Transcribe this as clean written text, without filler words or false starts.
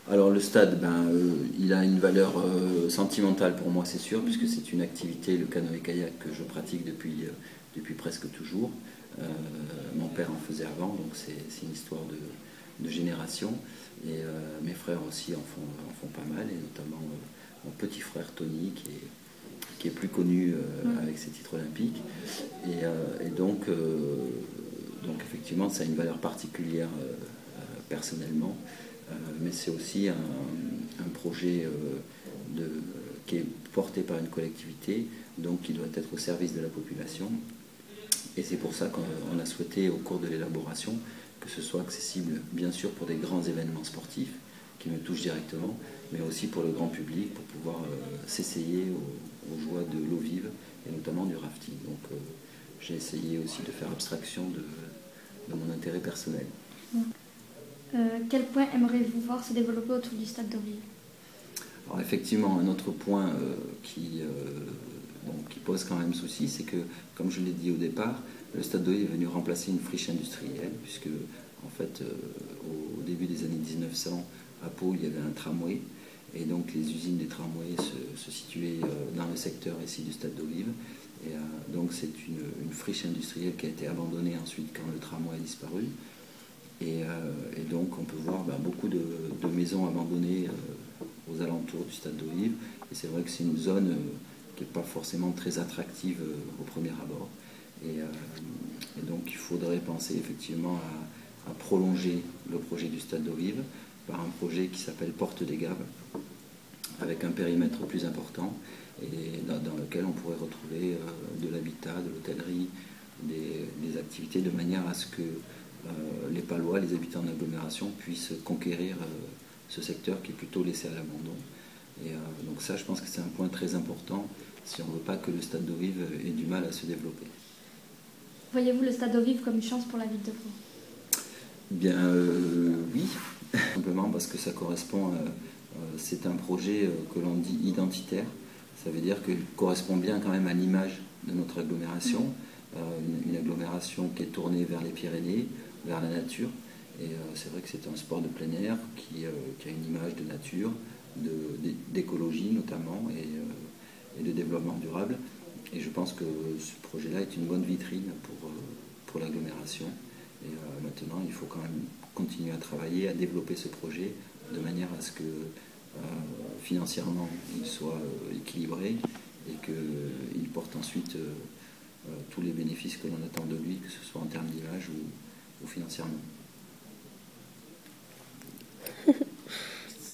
Alors le stade, il a une valeur sentimentale pour moi, c'est sûr, puisque c'est une activité, le canoë-kayak, que je pratique depuis presque toujours. Mon père en faisait avant, donc c'est une histoire de génération. Et mes frères aussi en font pas mal, et notamment mon petit frère Tony, qui est plus connu avec ses titres olympiques. Et donc effectivement, ça a une valeur particulière personnellement. Mais c'est aussi un projet qui est porté par une collectivité, donc qui doit être au service de la population. Et c'est pour ça qu'on a souhaité, au cours de l'élaboration, que ce soit accessible, bien sûr, pour des grands événements sportifs qui me touchent directement, mais aussi pour le grand public, pour pouvoir s'essayer aux joies de l'eau vive, et notamment du rafting. Donc j'ai essayé aussi de faire abstraction de mon intérêt personnel. Quel point aimeriez-vous voir se développer autour du stade d'Auville? Alors effectivement, un autre point qui pose quand même souci, c'est que, comme je l'ai dit au départ, le stade d'Auville est venu remplacer une friche industrielle, puisque en fait, au début des années 1900, à Pau, il y avait un tramway, et donc les usines des tramways se situaient dans le secteur ici du stade d'Auville. Et donc c'est une friche industrielle qui a été abandonnée ensuite quand le tramway a disparu. Et donc on peut voir beaucoup de maisons abandonnées aux alentours du stade d'Auville. Et c'est vrai que c'est une zone qui n'est pas forcément très attractive au premier abord. Et donc il faudrait penser effectivement à prolonger le projet du stade d'Auville par un projet qui s'appelle Porte des Gaves, avec un périmètre plus important, et dans lequel on pourrait retrouver de l'habitat, de l'hôtellerie, des activités, de manière à ce que les Palois, les habitants de l'agglomération, puissent conquérir ce secteur qui est plutôt laissé à l'abandon. Et donc ça, je pense que c'est un point très important si on ne veut pas que le stade d'Auville ait du mal à se développer. Voyez-vous le stade d'Auville comme une chance pour la ville de Pau? Bien oui, simplement parce que ça correspond, c'est un projet que l'on dit identitaire. Ça veut dire qu'il correspond bien quand même à l'image de notre agglomération, une agglomération qui est tournée vers les Pyrénées, vers la nature. Et c'est vrai que c'est un sport de plein air qui a une image de nature, d'écologie notamment, et de développement durable. Et je pense que ce projet-là est une bonne vitrine pour l'agglomération. Et maintenant, il faut quand même continuer à travailler, à développer ce projet de manière à ce que financièrement il soit équilibré, et qu'il porte ensuite tous les bénéfices que l'on attend de lui, que ce soit en termes d'image ou financièrement.